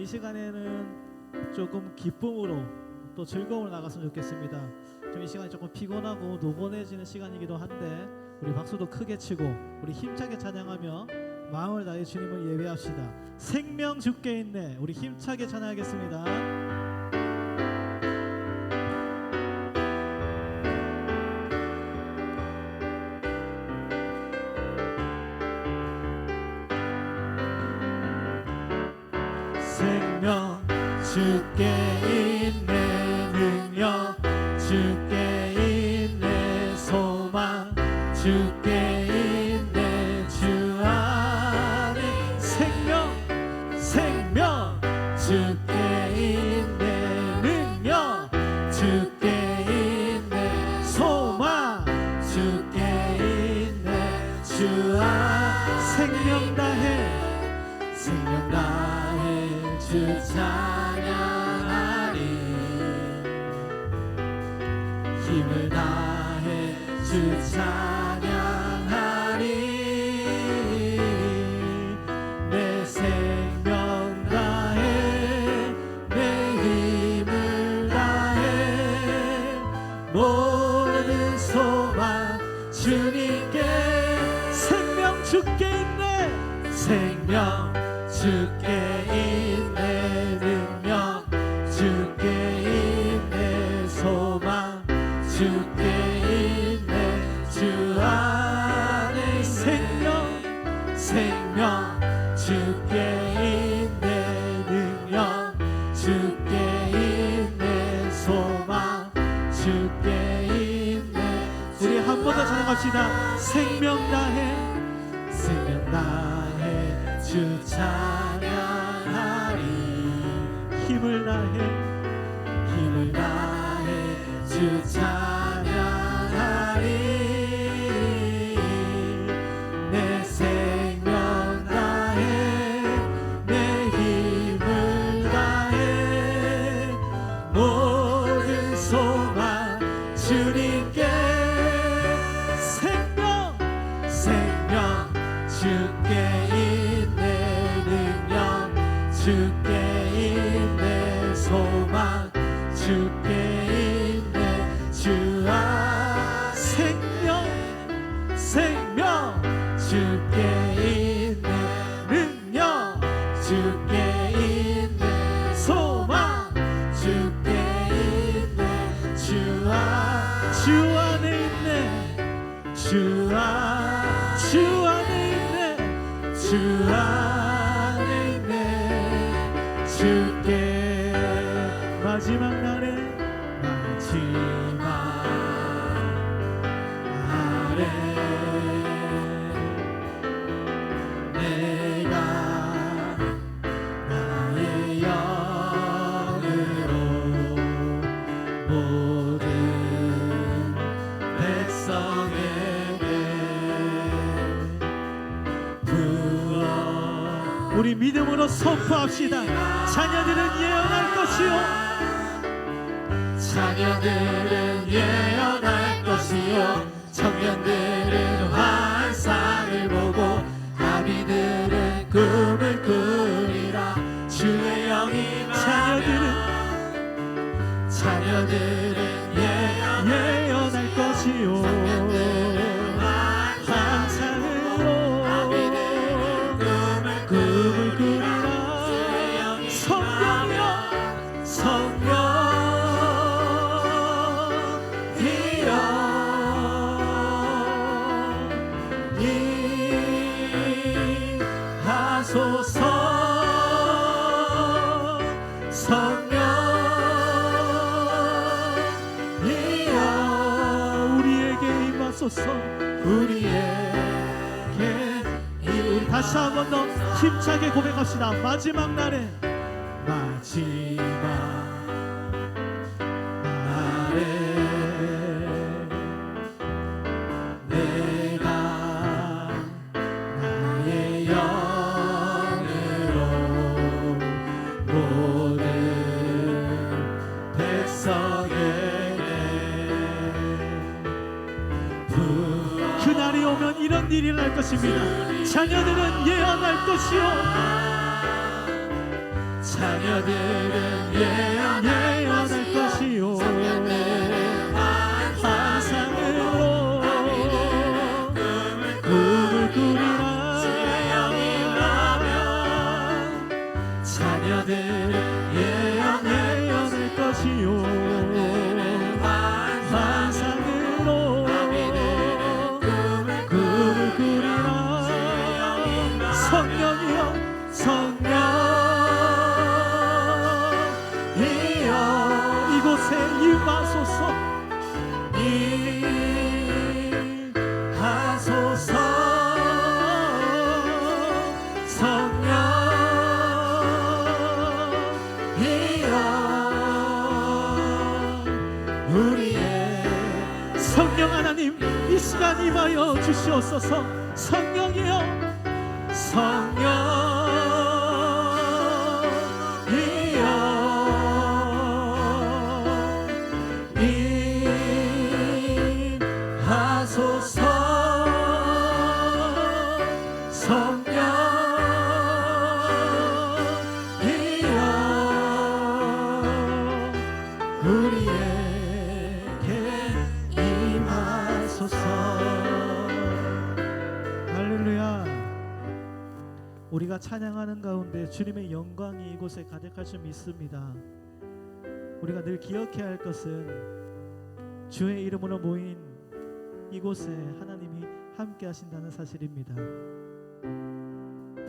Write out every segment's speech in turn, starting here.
이 시간에는 조금 기쁨으로 또 즐거움을 나갔으면 좋겠습니다. 좀 이 시간이 조금 피곤하고 노곤해지는 시간이기도 한데 우리 박수도 크게 치고 우리 힘차게 찬양하며 마음을 다해 주님을 예배합시다. 생명 주께 있네. 우리 힘차게 찬양하겠습니다. 생명 주께 있네. 능력 주께 있네. 소망 주께 있네. 주 안에 생명 주께 있네. 능력 주께 있네. 소망 주께 있네. 주 안 생명 다해 주 찬양하리. 힘을 다해 주 찬양하리. 내 생명 다해 내 힘을 다해 모든 소망 주님께. 생명 주께 있네. 생명 주께 있네. 능력 주께 있네. 소망 주께 있네. 주 안에 생명 주께 있네. 능력 주께 있네. 소망 주께 있네. 우리 한 번 더 찬양합시다. 생명 다해 주 찬양하리. 힘을 다해 주 찬양하리. 내 생명 다해 내 힘을 다해 모든 소망 주님께. 생명 주께 있네. 능력 주께 있네. 소망 주께 있네. 주 안 생명 주께 있네. 능력 주께 있네. 소망 주께 있네. 주 안에 있네. 주 안에 있네. 주 안에 있네. 주께 마지막 날에 내가 나의 영으로 모든 백성에게 부어. 우리 믿음으로 선포합시다. 자녀들은 예언할 것이요. 자녀들은 예언할 것이요. 청년들은 환상을 보고 아비들은 꿈을 꾸리라. 주의 영이 자녀들은 예언할 것이요. 환상으로 아비들은 꿈을 꾸리라. 주의 영이 성령 하소서. 성령 이여 우리에게 임하소서. 우리 다시 한 번 더 힘차게 고백합시다. 마지막 날에 내가 나의 영으로 모든 백성에게 그날이 오면 이런 일이 일어날 것입니다. 자녀들은 예언할 것이요. 자녀들은 예언할 것이요 환상으로 꿈을 꾸리라 자녀들은 예언할 것이요 환상으로 꿈을 꾸리라 성령이여 성령이여 이곳에 임하소서 임하소서 성령이여 우리의 성령 하나님 이 시간 임하여 주시옵소서 성령이여 성령이여 임하소서 성령이여 우리에게 임하소서 할렐루야 우리가 찬양하는 가운데 주님의 영광이 이곳에 가득할 줄 믿습니다. 우리가 늘 기억해야 할 것은 주의 이름으로 모인 이곳에 하나님이 함께 하신다는 사실입니다.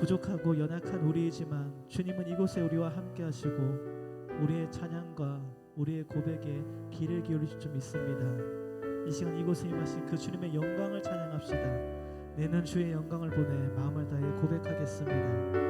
부족하고 연약한 우리이지만 주님은 이곳에 우리와 함께 하시고 우리의 찬양과 우리의 고백에 귀를 기울이실 줄 믿습니다. 이 시간 이곳에 임하신 그 주님의 영광을 찬양합시다. 내는 주의 영광을 보내 마음을 다해 고백하겠습니다.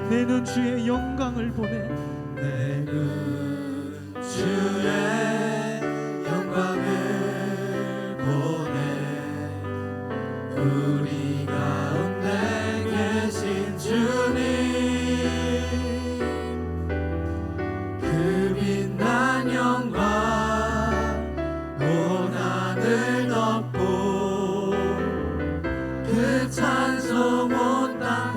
내는 주의 영광을 보내 내는 주의 영광을 보내 우리 가운데 계신 주님 그 빛난 영광 온 하늘 덮고 그 찬송 온 땅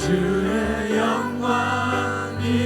주의 영광이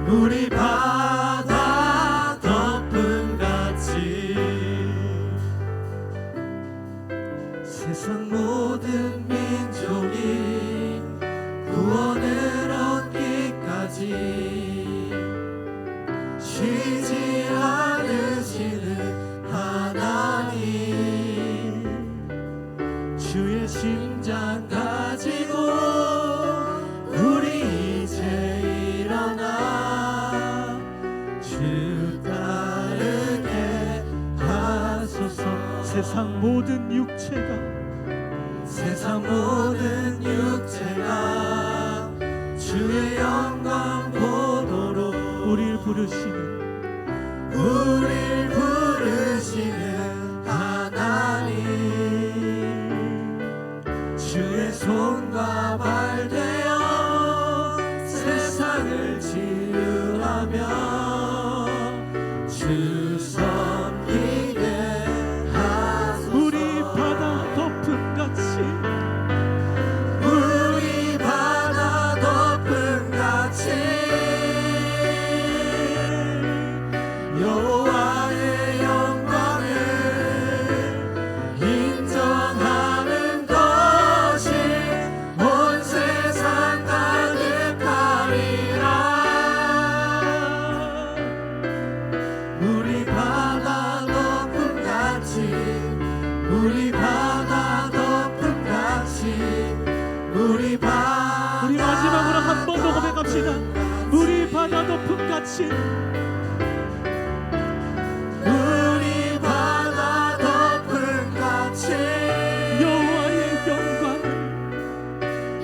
우리 바다 덮음같이 세상 모든 민족이 구원을 얻기까지 쉬지 않으시는 하나님, 주의 심장 가지고 우리 이제 일어나 주 따르게 하소서. 세상 모든 육체가 주의 영광 보도록 우리를 부르시는 하나님, 주의 손과 발 되어 세상을 치유하며 주 섬기게 하소서. 우리 바다 덮음같이 여호와의 영광을 인정하는 것이 온 세상 가득하리라. 우리 바다 덮음같이 우리 마지막으로 한 번 더 고백합시다. 우리 바다 덮음같이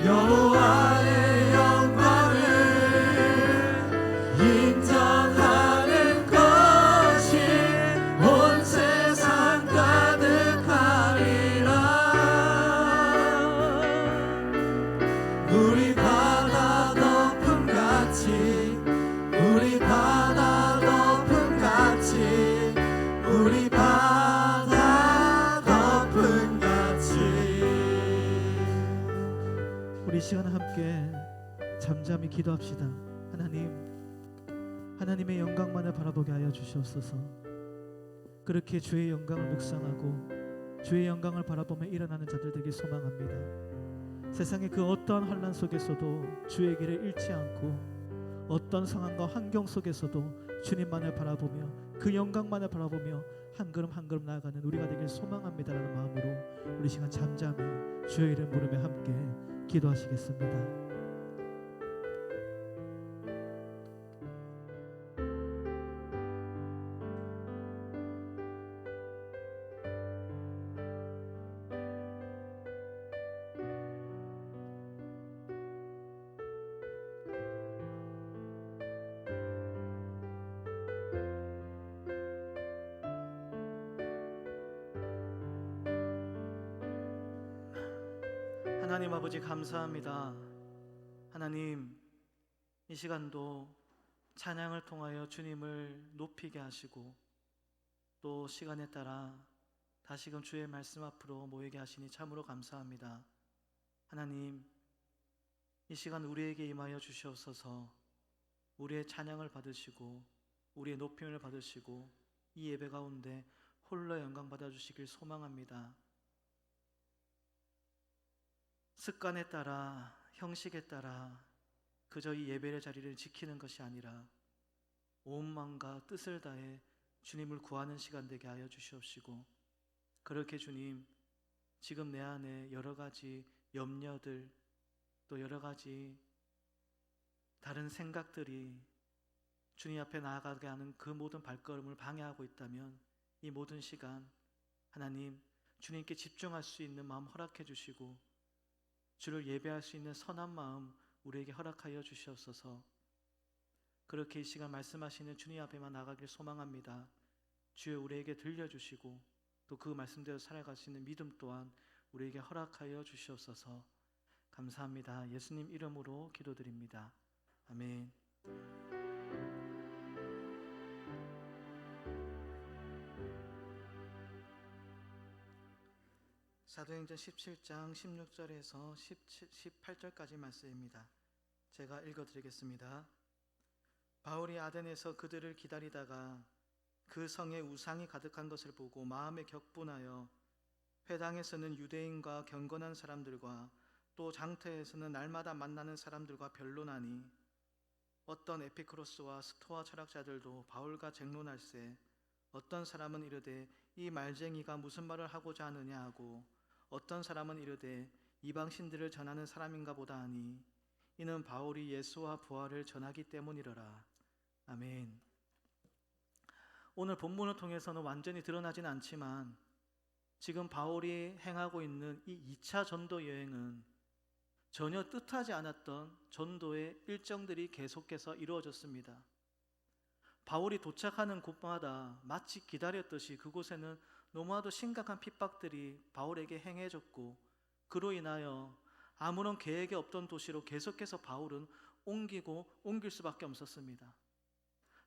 여호와의 영광을 인정하는 것이 온 세상 가득하리라. 우리 바다 덮음같이 우리 바다 덮음같이 우리 바다 덮음같이. 우리 시간 함께 잠잠히 기도합시다. 하나님의 영광만을 바라보게 하여 주시옵소서. 그렇게 주의 영광을 묵상하고 주의 영광을 바라보며 일어나는 자들 되길 소망합니다. 세상의 그 어떠한 환난 속에서도 주의 길을 잃지 않고 어떤 상황과 환경 속에서도 주님만을 바라보며 그 영광만을 바라보며 한 걸음 한 걸음 나아가는 우리가 되길 소망합니다라는 마음으로 우리 시간 잠잠히 주의 이름 부르며 함께 기도하시겠습니다. 하나님 아버지 감사합니다. 하나님, 이 시간도 찬양을 통하여 주님을 높이게 하시고 또 시간에 따라 다시금 주의 말씀 앞으로 모이게 하시니 참으로 감사합니다. 하나님, 이 시간 우리에게 임하여 주시옵소서. 우리의 찬양을 받으시고 우리의 높임을 받으시고 이 예배 가운데 홀로 영광 받아주시길 소망합니다. 습관에 따라 형식에 따라 그저 이 예배의 자리를 지키는 것이 아니라 온 마음과 뜻을 다해 주님을 구하는 시간 되게 하여 주시옵시고, 그렇게 주님, 지금 내 안에 여러 가지 염려들 또 여러 가지 다른 생각들이 주님 앞에 나아가게 하는 그 모든 발걸음을 방해하고 있다면 이 모든 시간 하나님 주님께 집중할 수 있는 마음 허락해 주시고 주를 예배할 수 있는 선한 마음 우리에게 허락하여 주시옵소서. 그렇게 이 시간 말씀하시는 주님 앞에만 나가길 소망합니다. 주여 우리에게 들려주시고 또 그 말씀대로 살아가시는 믿음 또한 우리에게 허락하여 주시옵소서. 감사합니다. 예수님 이름으로 기도드립니다. 아멘. 사도행전 17장 16절에서 18절까지 말씀입니다. 제가 읽어드리겠습니다. 바울이 아덴에서 그들을 기다리다가 그 성에 우상이 가득한 것을 보고 마음에 격분하여 회당에서는 유대인과 경건한 사람들과 또 장터에서는 날마다 만나는 사람들과 변론하니 어떤 에피크로스와 스토아 철학자들도 바울과 쟁론할세 어떤 사람은 이르되 이 말쟁이가 무슨 말을 하고자 하느냐 하고 어떤 사람은 이르되 이방신들을 전하는 사람인가 보다 하니 이는 바울이 예수와 부활을 전하기 때문이러라. 아멘. 오늘 본문을 통해서는 완전히 드러나진 않지만 지금 바울이 행하고 있는 이 2차 전도 여행은 전혀 뜻하지 않았던 전도의 일정들이 계속해서 이루어졌습니다. 바울이 도착하는 곳마다 마치 기다렸듯이 그곳에는 너무나도 심각한 핍박들이 바울에게 행해졌고 그로 인하여 아무런 계획이 없던 도시로 계속해서 바울은 옮길 수밖에 없었습니다.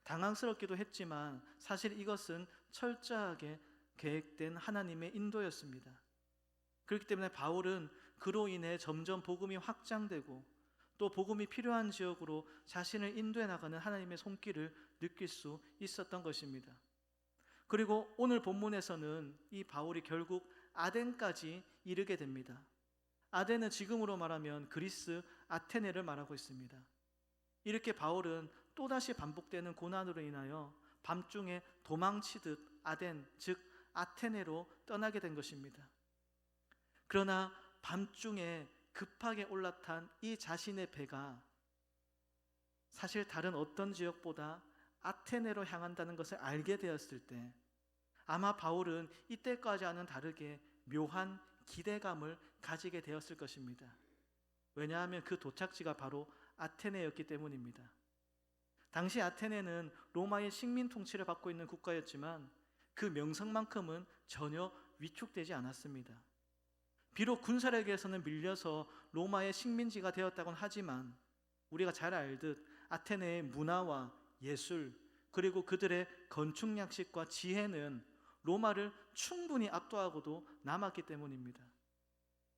당황스럽기도 했지만 사실 이것은 철저하게 계획된 하나님의 인도였습니다. 그렇기 때문에 바울은 그로 인해 점점 복음이 확장되고 또 복음이 필요한 지역으로 자신을 인도해 나가는 하나님의 손길을 느낄 수 있었던 것입니다. 그리고 오늘 본문에서는 이 바울이 결국 아덴까지 이르게 됩니다. 아덴은 지금으로 말하면 그리스 아테네를 말하고 있습니다. 이렇게 바울은 또다시 반복되는 고난으로 인하여 밤중에 도망치듯 아덴, 즉 아테네로 떠나게 된 것입니다. 그러나 밤중에 급하게 올라탄 이 자신의 배가 사실 다른 어떤 지역보다 아테네로 향한다는 것을 알게 되었을 때 아마 바울은 이때까지와는 다르게 묘한 기대감을 가지게 되었을 것입니다. 왜냐하면 그 도착지가 바로 아테네였기 때문입니다. 당시 아테네는 로마의 식민 통치를 받고 있는 국가였지만 그 명성만큼은 전혀 위축되지 않았습니다. 비록 군사력에서는 밀려서 로마의 식민지가 되었다고는 하지만 우리가 잘 알듯 아테네의 문화와 예술 그리고 그들의 건축 양식과 지혜는 로마를 충분히 압도하고도 남았기 때문입니다.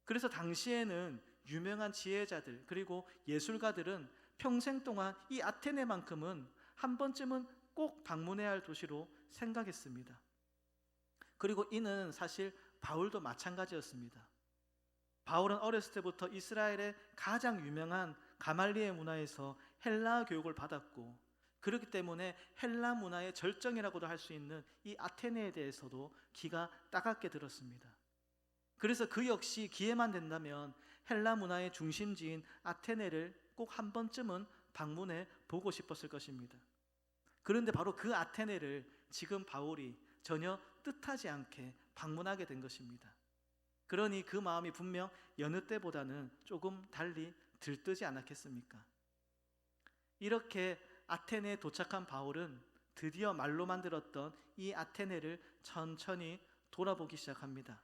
그래서 당시에는 유명한 지혜자들 그리고 예술가들은 평생 동안 이 아테네만큼은 한 번쯤은 꼭 방문해야 할 도시로 생각했습니다. 그리고 이는 사실 바울도 마찬가지였습니다. 바울은 어렸을 때부터 이스라엘의 가장 유명한 가말리엘 문화에서 헬라 교육을 받았고 그렇기 때문에 헬라 문화의 절정이라고도 할 수 있는 이 아테네에 대해서도 기가 따갑게 들었습니다. 그래서 그 역시 기회만 된다면 헬라 문화의 중심지인 아테네를 꼭 한 번쯤은 방문해 보고 싶었을 것입니다. 그런데 바로 그 아테네를 지금 바울이 전혀 뜻하지 않게 방문하게 된 것입니다. 그러니 그 마음이 분명 여느 때보다는 조금 달리 들뜨지 않았겠습니까? 이렇게 아테네에 도착한 바울은 드디어 말로만 들었던 이 아테네를 천천히 돌아보기 시작합니다.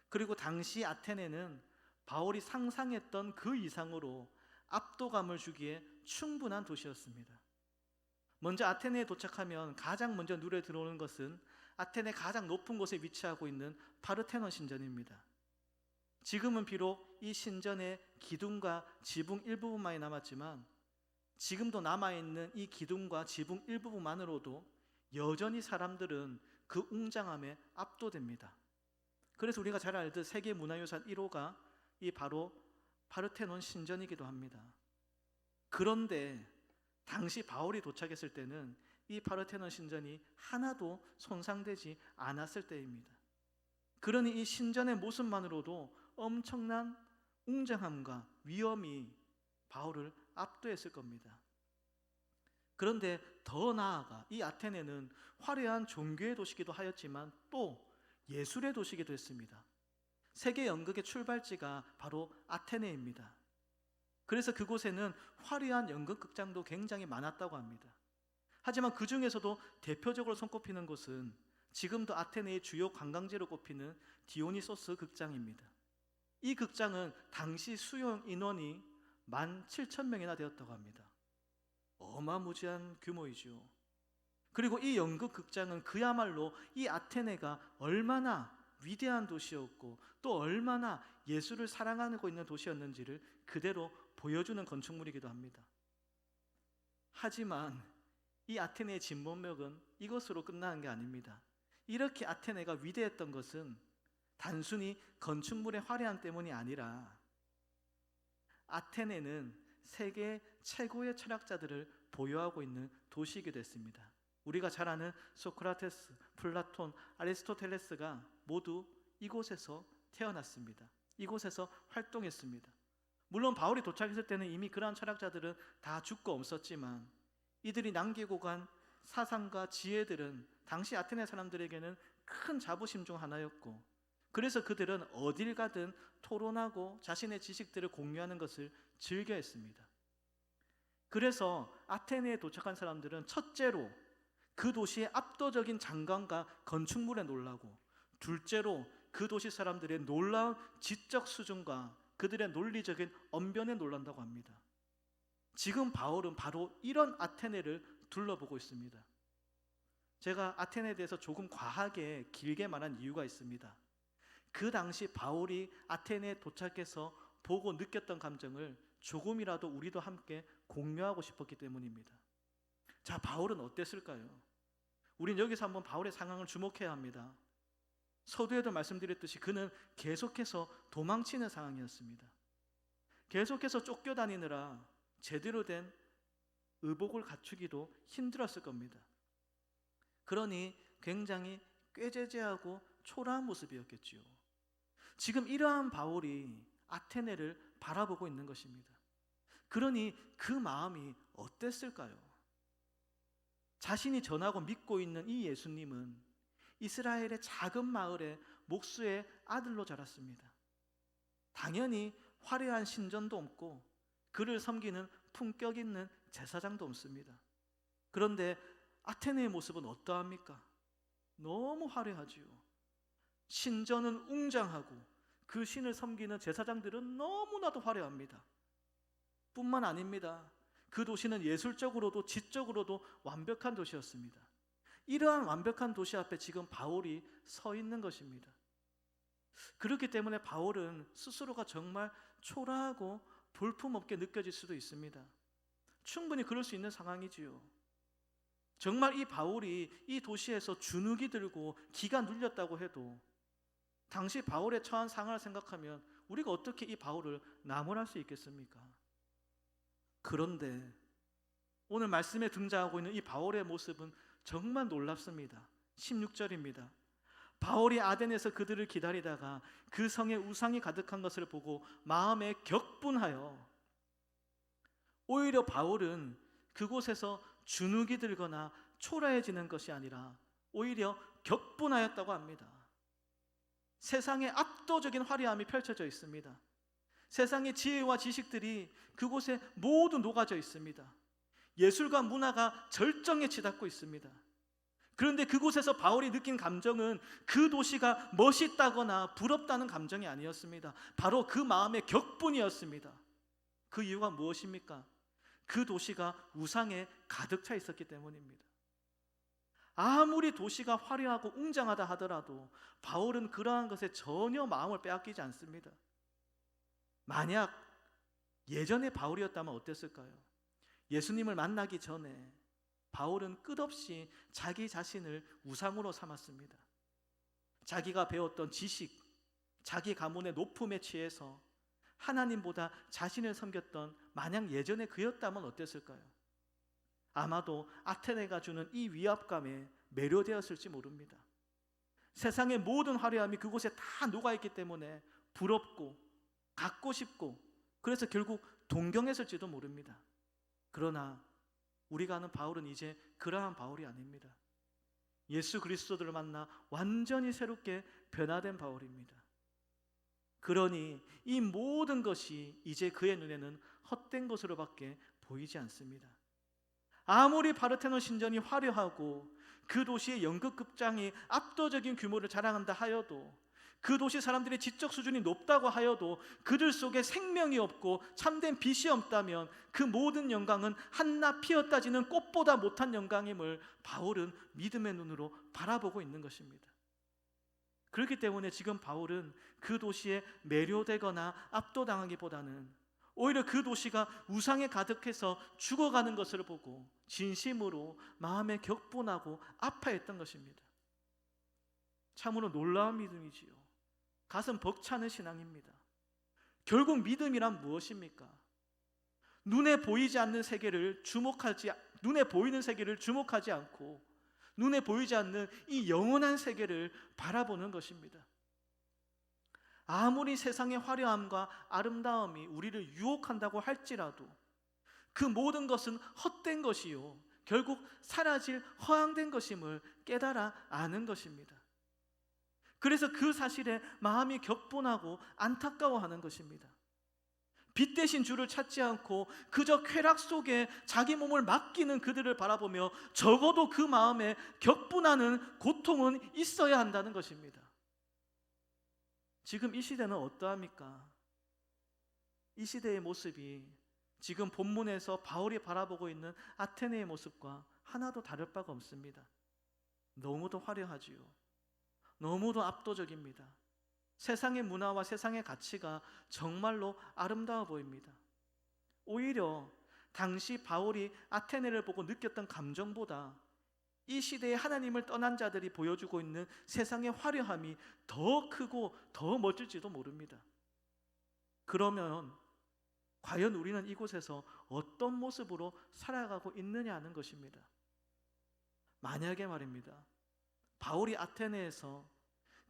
그리고 당시 아테네는 바울이 상상했던 그 이상으로 압도감을 주기에 충분한 도시였습니다. 먼저 아테네에 도착하면 가장 먼저 눈에 들어오는 것은 아테네 가장 높은 곳에 위치하고 있는 파르테논 신전입니다. 지금은 비록 이 신전의 기둥과 지붕 일부분만이 남았지만 지금도 남아있는 이 기둥과 지붕 일부분만으로도 여전히 사람들은 그 웅장함에 압도됩니다. 그래서 우리가 잘 알듯 세계문화유산 1호가 이 바로 파르테논 신전이기도 합니다. 그런데 당시 바울이 도착했을 때는 이 파르테논 신전이 하나도 손상되지 않았을 때입니다. 그러니 이 신전의 모습만으로도 엄청난 웅장함과 위엄이 바울을 압도했을 겁니다. 그런데 더 나아가 이 아테네는 화려한 종교의 도시기도 하였지만 또 예술의 도시기도 했습니다. 세계 연극의 출발지가 바로 아테네입니다. 그래서 그곳에는 화려한 연극극장도 굉장히 많았다고 합니다. 하지만 그 중에서도 대표적으로 손꼽히는 곳은 지금도 아테네의 주요 관광지로 꼽히는 디오니소스 극장입니다. 이 극장은 당시 수용 인원이 17,000명이나 되었다고 합니다. 어마무지한 규모이죠. 그리고 이 연극극장은 그야말로 이 아테네가 얼마나 위대한 도시였고 또 얼마나 예술을 사랑하고 있는 도시였는지를 그대로 보여주는 건축물이기도 합니다. 하지만 이 아테네의 진문명은 이것으로 끝나는 게 아닙니다. 이렇게 아테네가 위대했던 것은 단순히 건축물의 화려함 때문이 아니라 아테네는 세계 최고의 철학자들을 보유하고 있는 도시이기도 했습니다. 우리가 잘 아는 소크라테스, 플라톤, 아리스토텔레스가 모두 이곳에서 태어났습니다. 이곳에서 활동했습니다. 물론 바울이 도착했을 때는 이미 그러한 철학자들은 다 죽고 없었지만 이들이 남기고 간 사상과 지혜들은 당시 아테네 사람들에게는 큰 자부심 중 하나였고, 그래서 그들은 어딜 가든 토론하고 자신의 지식들을 공유하는 것을 즐겨했습니다. 그래서 아테네에 도착한 사람들은 첫째로 그 도시의 압도적인 장관과 건축물에 놀라고, 둘째로 그 도시 사람들의 놀라운 지적 수준과 그들의 논리적인 언변에 놀란다고 합니다. 지금 바울은 바로 이런 아테네를 둘러보고 있습니다. 제가 아테네에 대해서 조금 과하게 길게 말한 이유가 있습니다. 그 당시 바울이 아테네에 도착해서 보고 느꼈던 감정을 조금이라도 우리도 함께 공유하고 싶었기 때문입니다. 자, 바울은 어땠을까요? 우린 여기서 한번 바울의 상황을 주목해야 합니다. 서두에도 말씀드렸듯이 그는 계속해서 도망치는 상황이었습니다. 계속해서 쫓겨다니느라 제대로 된 의복을 갖추기도 힘들었을 겁니다. 그러니 굉장히 꾀죄죄하고 초라한 모습이었겠지요. 지금 이러한 바울이 아테네를 바라보고 있는 것입니다. 그러니 그 마음이 어땠을까요? 자신이 전하고 믿고 있는 이 예수님은 이스라엘의 작은 마을의 목수의 아들로 자랐습니다. 당연히 화려한 신전도 없고 그를 섬기는 품격 있는 제사장도 없습니다. 그런데 아테네의 모습은 어떠합니까? 너무 화려하지요. 신전은 웅장하고 그 신을 섬기는 제사장들은 너무나도 화려합니다. 뿐만 아닙니다. 그 도시는 예술적으로도 지적으로도 완벽한 도시였습니다. 이러한 완벽한 도시 앞에 지금 바울이 서 있는 것입니다. 그렇기 때문에 바울은 스스로가 정말 초라하고 볼품없게 느껴질 수도 있습니다. 충분히 그럴 수 있는 상황이지요. 정말 이 바울이 이 도시에서 주눅이 들고 기가 눌렸다고 해도 당시 바울의 처한 상황을 생각하면 우리가 어떻게 이 바울을 나무랄 수 있겠습니까? 그런데 오늘 말씀에 등장하고 있는 이 바울의 모습은 정말 놀랍습니다. 16절입니다. 바울이 아덴에서 그들을 기다리다가 그 성에 우상이 가득한 것을 보고 마음에 격분하여, 오히려 바울은 그곳에서 주눅이 들거나 초라해지는 것이 아니라 오히려 격분하였다고 합니다. 세상에 압도적인 화려함이 펼쳐져 있습니다. 세상의 지혜와 지식들이 그곳에 모두 녹아져 있습니다. 예술과 문화가 절정에 치닫고 있습니다. 그런데 그곳에서 바울이 느낀 감정은 그 도시가 멋있다거나 부럽다는 감정이 아니었습니다. 바로 그 마음의 격분이었습니다. 그 이유가 무엇입니까? 그 도시가 우상에 가득 차 있었기 때문입니다. 아무리 도시가 화려하고 웅장하다 하더라도 바울은 그러한 것에 전혀 마음을 빼앗기지 않습니다. 만약 예전에 바울이었다면 어땠을까요? 예수님을 만나기 전에 바울은 끝없이 자기 자신을 우상으로 삼았습니다. 자기가 배웠던 지식, 자기 가문의 높음에 취해서 하나님보다 자신을 섬겼던 만약 예전에 그였다면 어땠을까요? 아마도 아테네가 주는 이 위압감에 매료되었을지 모릅니다. 세상의 모든 화려함이 그곳에 다 녹아있기 때문에 부럽고 갖고 싶고 그래서 결국 동경했을지도 모릅니다. 그러나 우리가 아는 바울은 이제 그러한 바울이 아닙니다. 예수 그리스도를 만나 완전히 새롭게 변화된 바울입니다. 그러니 이 모든 것이 이제 그의 눈에는 헛된 것으로밖에 보이지 않습니다. 아무리 파르테논 신전이 화려하고 그 도시의 연극극장이 압도적인 규모를 자랑한다 하여도, 그 도시 사람들의 지적 수준이 높다고 하여도 그들 속에 생명이 없고 참된 빛이 없다면 그 모든 영광은 한낱 피었다 지는 꽃보다 못한 영광임을 바울은 믿음의 눈으로 바라보고 있는 것입니다. 그렇기 때문에 지금 바울은 그 도시에 매료되거나 압도당하기보다는 오히려 그 도시가 우상에 가득해서 죽어가는 것을 보고 진심으로 마음에 격분하고 아파했던 것입니다. 참으로 놀라운 믿음이지요. 가슴 벅차는 신앙입니다. 결국 믿음이란 무엇입니까? 눈에 보이지 않는 세계를 눈에 보이는 세계를 주목하지 않고 눈에 보이지 않는 이 영원한 세계를 바라보는 것입니다. 아무리 세상의 화려함과 아름다움이 우리를 유혹한다고 할지라도 그 모든 것은 헛된 것이요 결국 사라질 허황된 것임을 깨달아 아는 것입니다. 그래서 그 사실에 마음이 격분하고 안타까워하는 것입니다. 빛 대신 주를 찾지 않고 그저 쾌락 속에 자기 몸을 맡기는 그들을 바라보며 적어도 그 마음에 격분하는 고통은 있어야 한다는 것입니다. 지금 이 시대는 어떠합니까? 이 시대의 모습이 지금 본문에서 바울이 바라보고 있는 아테네의 모습과 하나도 다를 바가 없습니다. 너무도 화려하지요. 너무도 압도적입니다. 세상의 문화와 세상의 가치가 정말로 아름다워 보입니다. 오히려 당시 바울이 아테네를 보고 느꼈던 감정보다 이 시대의 하나님을 떠난 자들이 보여주고 있는 세상의 화려함이 더 크고 더 멋질지도 모릅니다. 그러면 과연 우리는 이곳에서 어떤 모습으로 살아가고 있느냐 하는 것입니다. 만약에 말입니다, 바울이 아테네에서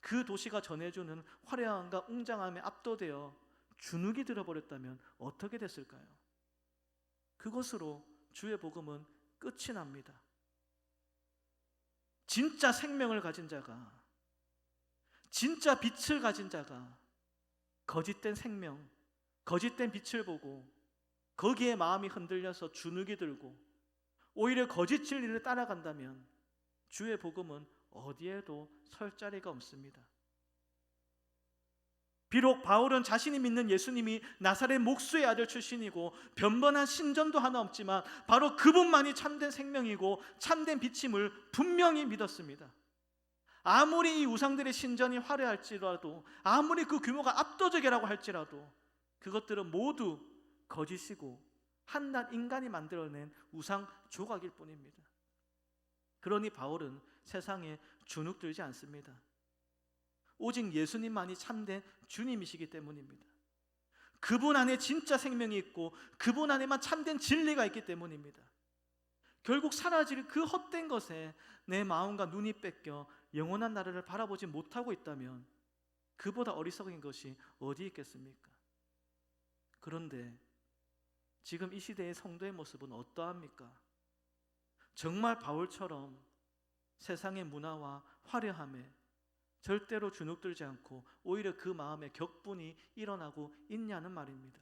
그 도시가 전해주는 화려함과 웅장함에 압도되어 주눅이 들어버렸다면 어떻게 됐을까요? 그것으로 주의 복음은 끝이 납니다. 진짜 생명을 가진 자가, 진짜 빛을 가진 자가 거짓된 생명, 거짓된 빛을 보고 거기에 마음이 흔들려서 주눅이 들고 오히려 거짓 진리를 따라간다면 주의 복음은 어디에도 설 자리가 없습니다. 비록 바울은 자신이 믿는 예수님이 나사렛 목수의 아들 출신이고 변변한 신전도 하나 없지만 바로 그분만이 참된 생명이고 참된 빛임을 분명히 믿었습니다. 아무리 이 우상들의 신전이 화려할지라도, 아무리 그 규모가 압도적이라고 할지라도 그것들은 모두 거짓이고 한낱 인간이 만들어낸 우상 조각일 뿐입니다. 그러니 바울은 세상에 주눅들지 않습니다. 오직 예수님만이 참된 주님이시기 때문입니다. 그분 안에 진짜 생명이 있고 그분 안에만 참된 진리가 있기 때문입니다. 결국 사라질 그 헛된 것에 내 마음과 눈이 뺏겨 영원한 나라를 바라보지 못하고 있다면 그보다 어리석은 것이 어디 있겠습니까? 그런데 지금 이 시대의 성도의 모습은 어떠합니까? 정말 바울처럼 세상의 문화와 화려함에 절대로 주눅들지 않고 오히려 그 마음에 격분이 일어나고 있냐는 말입니다.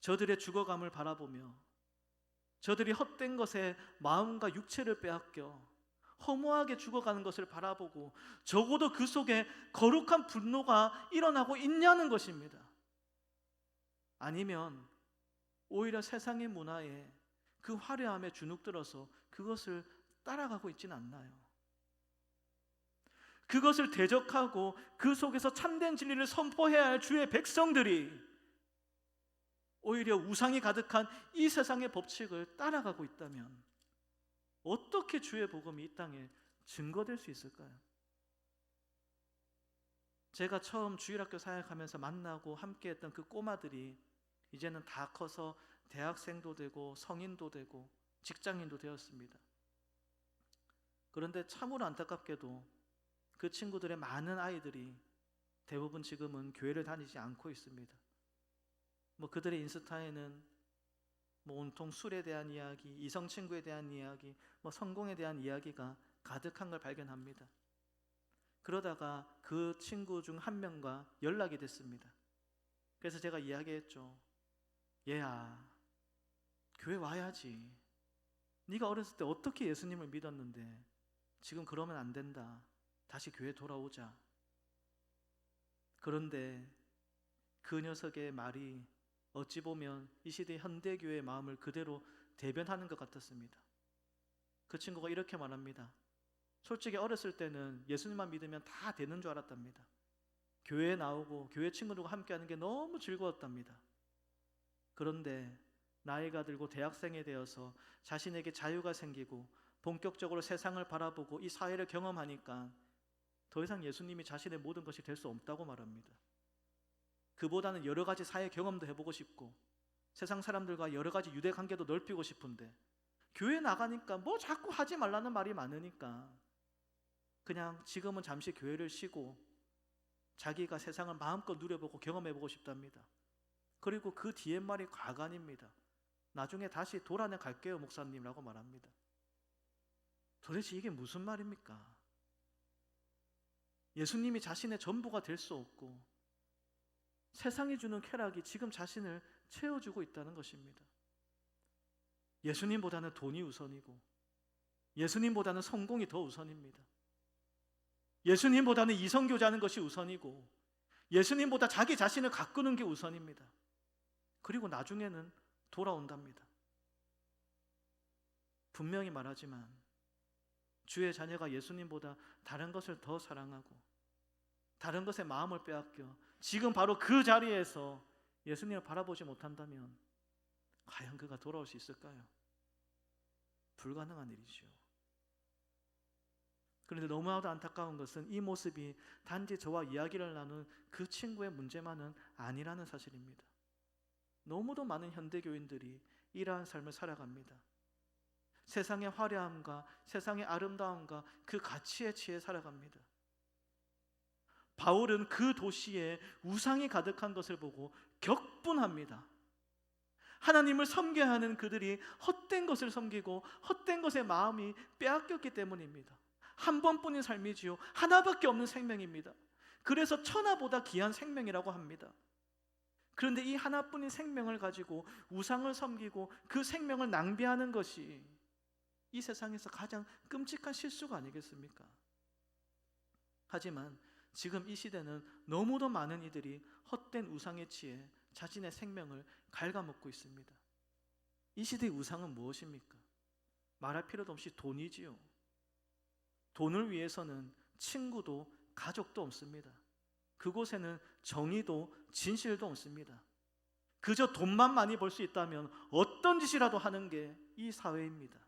저들의 죽어감을 바라보며 저들이 헛된 것에 마음과 육체를 빼앗겨 허무하게 죽어가는 것을 바라보고 적어도 그 속에 거룩한 분노가 일어나고 있냐는 것입니다. 아니면 오히려 세상의 문화에 그 화려함에 주눅들어서 그것을 따라가고 있지는 않나요? 그것을 대적하고 그 속에서 참된 진리를 선포해야 할 주의 백성들이 오히려 우상이 가득한 이 세상의 법칙을 따라가고 있다면 어떻게 주의 복음이 이 땅에 증거될 수 있을까요? 제가 처음 주일학교 사역하면서 만나고 함께했던 그 꼬마들이 이제는 다 커서 대학생도 되고 성인도 되고 직장인도 되었습니다. 그런데 참으로 안타깝게도 그 친구들의 많은 아이들이 대부분 지금은 교회를 다니지 않고 있습니다. 그들의 인스타에는 온통 술에 대한 이야기, 이성 친구에 대한 이야기, 성공에 대한 이야기가 가득한 걸 발견합니다. 그러다가 그 친구 중 한 명과 연락이 됐습니다. 그래서 제가 이야기했죠. 얘야, 교회 와야지. 네가 어렸을 때 어떻게 예수님을 믿었는데 지금 그러면 안 된다. 다시 교회 돌아오자. 그런데 그 녀석의 말이 어찌 보면 이 시대 현대교회의 마음을 그대로 대변하는 것 같았습니다. 그 친구가 이렇게 말합니다. 솔직히 어렸을 때는 예수님만 믿으면 다 되는 줄 알았답니다. 교회에 나오고 교회 친구들과 함께하는 게 너무 즐거웠답니다. 그런데 나이가 들고 대학생이 되어서 자신에게 자유가 생기고 본격적으로 세상을 바라보고 이 사회를 경험하니까 더 이상 예수님이 자신의 모든 것이 될 수 없다고 말합니다. 그보다는 여러 가지 사회 경험도 해보고 싶고 세상 사람들과 여러 가지 유대 관계도 넓히고 싶은데 교회 나가니까 뭐 자꾸 하지 말라는 말이 많으니까 그냥 지금은 잠시 교회를 쉬고 자기가 세상을 마음껏 누려보고 경험해보고 싶답니다. 그리고 그 뒤에 말이 과간입니다. 나중에 다시 돌아내 갈게요 목사님이라고 말합니다. 도대체 이게 무슨 말입니까? 예수님이 자신의 전부가 될 수 없고 세상이 주는 쾌락이 지금 자신을 채워주고 있다는 것입니다. 예수님보다는 돈이 우선이고 예수님보다는 성공이 더 우선입니다. 예수님보다는 이성교제하는 것이 우선이고 예수님보다 자기 자신을 가꾸는 게 우선입니다. 그리고 나중에는 돌아온답니다. 분명히 말하지만 주의 자녀가 예수님보다 다른 것을 더 사랑하고 다른 것에 마음을 빼앗겨 지금 바로 그 자리에서 예수님을 바라보지 못한다면 과연 그가 돌아올 수 있을까요? 불가능한 일이죠. 그런데 너무나도 안타까운 것은 이 모습이 단지 저와 이야기를 나눈 그 친구의 문제만은 아니라는 사실입니다. 너무도 많은 현대교인들이 이러한 삶을 살아갑니다. 세상의 화려함과 세상의 아름다움과 그 가치에 취해 살아갑니다. 바울은 그 도시에 우상이 가득한 것을 보고 격분합니다. 하나님을 섬겨야 하는 그들이 헛된 것을 섬기고 헛된 것에 마음이 빼앗겼기 때문입니다. 한 번뿐인 삶이지요. 하나밖에 없는 생명입니다. 그래서 천하보다 귀한 생명이라고 합니다. 그런데 이 하나뿐인 생명을 가지고 우상을 섬기고 그 생명을 낭비하는 것이 이 세상에서 가장 끔찍한 실수가 아니겠습니까? 하지만 지금 이 시대는 너무도 많은 이들이 헛된 우상에 취해 자신의 생명을 갉아먹고 있습니다. 이 시대의 우상은 무엇입니까? 말할 필요도 없이 돈이지요. 돈을 위해서는 친구도 가족도 없습니다. 그곳에는 정의도 진실도 없습니다. 그저 돈만 많이 벌 수 있다면 어떤 짓이라도 하는 게 이 사회입니다.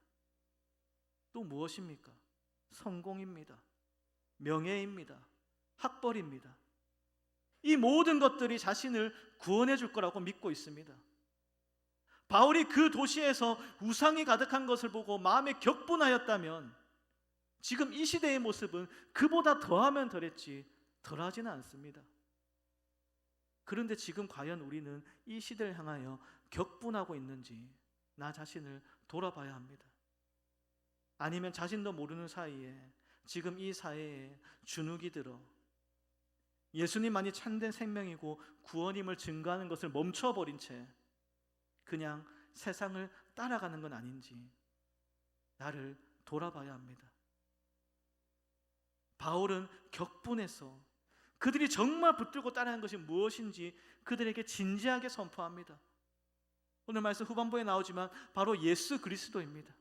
또 무엇입니까? 성공입니다. 명예입니다. 학벌입니다. 이 모든 것들이 자신을 구원해 줄 거라고 믿고 있습니다. 바울이 그 도시에서 우상이 가득한 것을 보고 마음에 격분하였다면 지금 이 시대의 모습은 그보다 더하면 덜했지 덜하지는 않습니다. 그런데 지금 과연 우리는 이 시대를 향하여 격분하고 있는지 나 자신을 돌아봐야 합니다. 아니면 자신도 모르는 사이에 지금 이 사회에 주눅이 들어 예수님만이 참된 생명이고 구원임을 증거하는 것을 멈춰버린 채 그냥 세상을 따라가는 건 아닌지 나를 돌아봐야 합니다. 바울은 격분해서 그들이 정말 붙들고 따르는 것이 무엇인지 그들에게 진지하게 선포합니다. 오늘 말씀 후반부에 나오지만 바로 예수 그리스도입니다.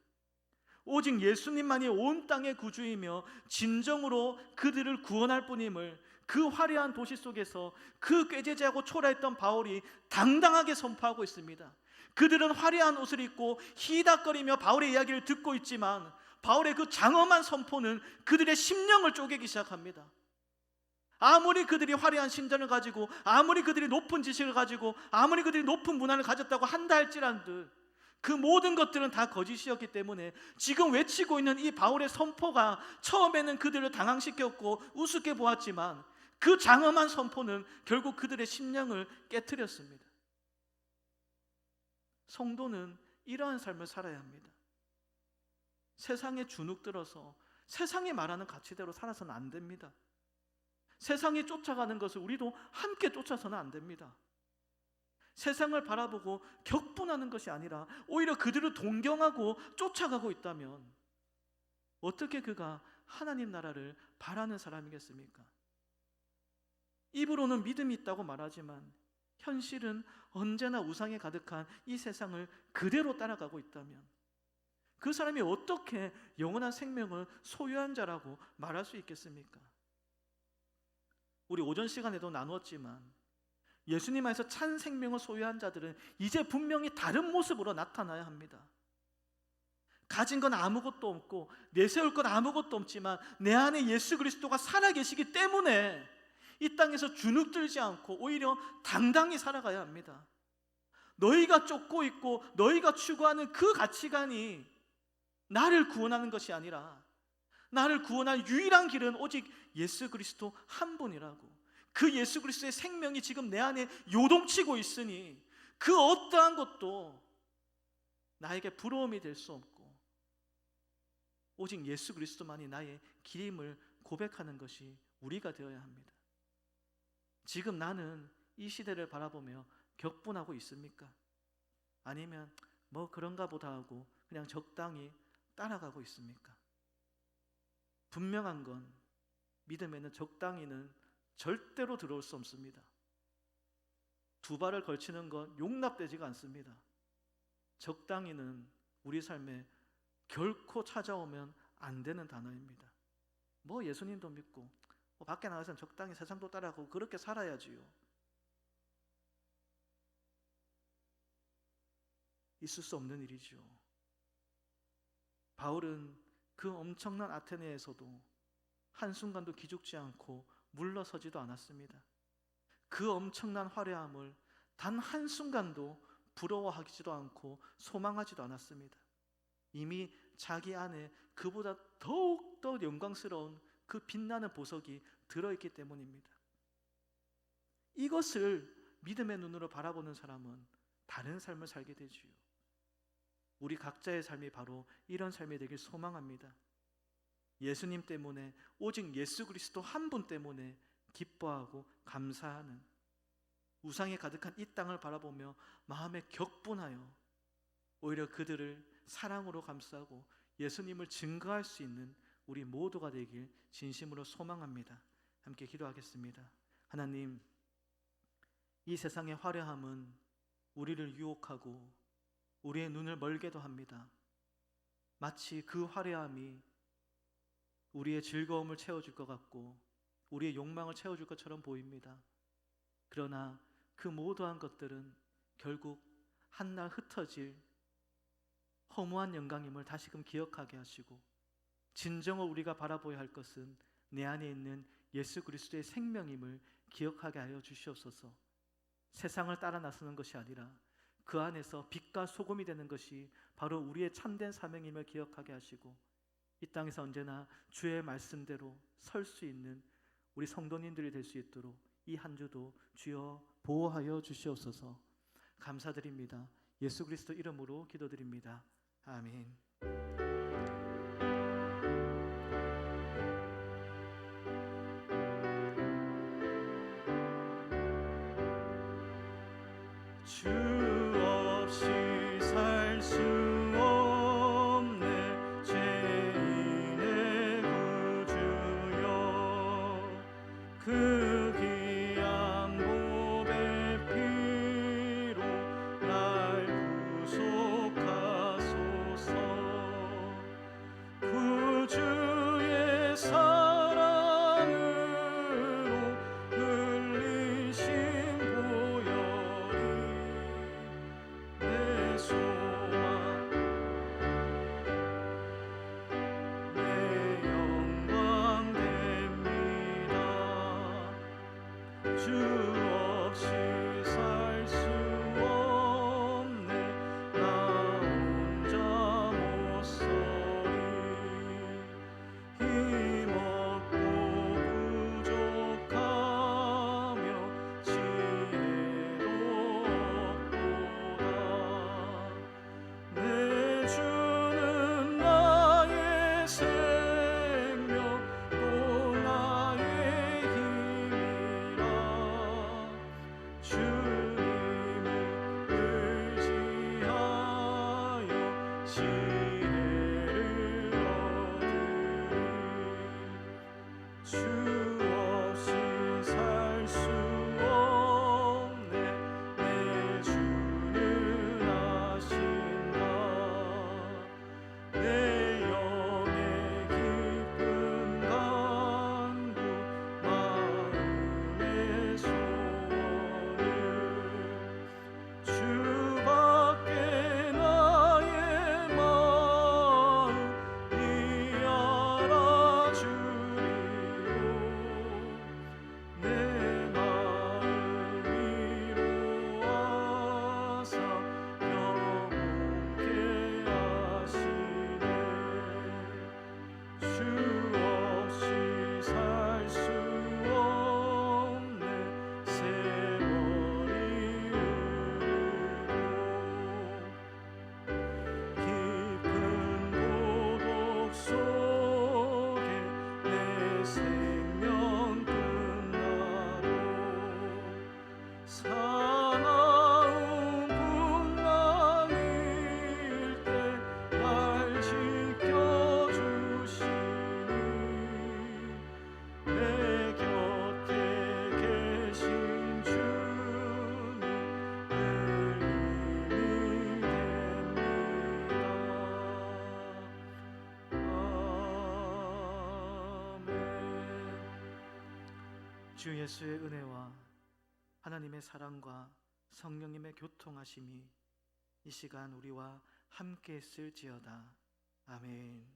오직 예수님만이 온 땅의 구주이며 진정으로 그들을 구원할 뿐임을 그 화려한 도시 속에서 그 꾀죄죄하고 초라했던 바울이 당당하게 선포하고 있습니다. 그들은 화려한 옷을 입고 히닥거리며 바울의 이야기를 듣고 있지만 바울의 그 장엄한 선포는 그들의 심령을 쪼개기 시작합니다. 아무리 그들이 화려한 신전을 가지고 아무리 그들이 높은 지식을 가지고 아무리 그들이 높은 문화를 가졌다고 한다 할지란들 그 모든 것들은 다 거짓이었기 때문에 지금 외치고 있는 이 바울의 선포가 처음에는 그들을 당황시켰고 우습게 보았지만 그 장엄한 선포는 결국 그들의 심령을 깨트렸습니다. 성도는 이러한 삶을 살아야 합니다. 세상에 주눅 들어서 세상이 말하는 가치대로 살아서는 안 됩니다. 세상이 쫓아가는 것을 우리도 함께 쫓아서는 안 됩니다. 세상을 바라보고 격분하는 것이 아니라 오히려 그들을 동경하고 쫓아가고 있다면 어떻게 그가 하나님 나라를 바라는 사람이겠습니까? 입으로는 믿음이 있다고 말하지만 현실은 언제나 우상에 가득한 이 세상을 그대로 따라가고 있다면 그 사람이 어떻게 영원한 생명을 소유한 자라고 말할 수 있겠습니까? 우리 오전 시간에도 나누었지만 예수님 안에서 참 생명을 소유한 자들은 이제 분명히 다른 모습으로 나타나야 합니다. 가진 건 아무것도 없고 내세울 건 아무것도 없지만 내 안에 예수 그리스도가 살아계시기 때문에 이 땅에서 주눅들지 않고 오히려 당당히 살아가야 합니다. 너희가 쫓고 있고 너희가 추구하는 그 가치관이 나를 구원하는 것이 아니라 나를 구원할 유일한 길은 오직 예수 그리스도 한 분이라고. 그 예수 그리스도의 생명이 지금 내 안에 요동치고 있으니 그 어떠한 것도 나에게 부러움이 될 수 없고 오직 예수 그리스도만이 나의 길임을 고백하는 것이 우리가 되어야 합니다. 지금 나는 이 시대를 바라보며 격분하고 있습니까? 아니면 뭐 그런가 보다 하고 그냥 적당히 따라가고 있습니까? 분명한 건 믿음에는 적당히는 절대로 들어올 수 없습니다. 두 발을 걸치는 건 용납되지가 않습니다. 적당히는 우리 삶에 결코 찾아오면 안 되는 단어입니다. 뭐 예수님도 믿고 뭐 밖에 나가서는 적당히 세상도 따라가고 그렇게 살아야지요. 있을 수 없는 일이죠. 바울은 그 엄청난 아테네에서도 한순간도 기죽지 않고 물러서지도 않았습니다. 그 엄청난 화려함을 단 한순간도 부러워하지도 않고 소망하지도 않았습니다. 이미 자기 안에 그보다 더욱더 영광스러운 그 빛나는 보석이 들어있기 때문입니다. 이것을 믿음의 눈으로 바라보는 사람은 다른 삶을 살게 되지요. 우리 각자의 삶이 바로 이런 삶이 되길 소망합니다. 예수님 때문에, 오직 예수 그리스도 한 분 때문에 기뻐하고 감사하는, 우상에 가득한 이 땅을 바라보며 마음에 격분하여 오히려 그들을 사랑으로 감싸고 예수님을 증거할 수 있는 우리 모두가 되길 진심으로 소망합니다. 함께 기도하겠습니다. 하나님, 이 세상의 화려함은 우리를 유혹하고 우리의 눈을 멀게도 합니다. 마치 그 화려함이 우리의 즐거움을 채워줄 것 같고 우리의 욕망을 채워줄 것처럼 보입니다. 그러나 그 모두한 것들은 결국 한날 흩어질 허무한 영광임을 다시금 기억하게 하시고, 진정으로 우리가 바라보아야 할 것은 내 안에 있는 예수 그리스도의 생명임을 기억하게 하여 주시옵소서. 세상을 따라 나서는 것이 아니라 그 안에서 빛과 소금이 되는 것이 바로 우리의 참된 사명임을 기억하게 하시고, 이 땅에서 언제나 주의 말씀대로 설 수 있는 우리 성도님들이 될 수 있도록 이 한 주도 주여 보호하여 주시옵소서. 감사드립니다. 예수 그리스도 이름으로 기도드립니다. 아멘. 주 없이 살 수 없네 죄인의 구주여, 그 귀한 보배 피로 날 구속하소서. 구주의 사랑으로 흘리신 보혈이 내 소망, 내 영광 됩니다. 주 없이 살 수 없네 나 혼자 못 서리. 힘없고 부족하며 지혜도 없도다. 내 주는 나의 생명 또 나의 힘이라. 주 주 없이 살 수 없네 세월이 흐르고 깊은 고독 속에 내 생명 끝나도 사나운 풍랑일 때 날 지켜주시니 내 곁에 계신 주님 늘 힘이 됩니다. 아멘. 주 예수의 은혜와 하나님의 사랑과 성령님의 교통하심이 이 시간 우리와 함께 있을지어다. 아멘.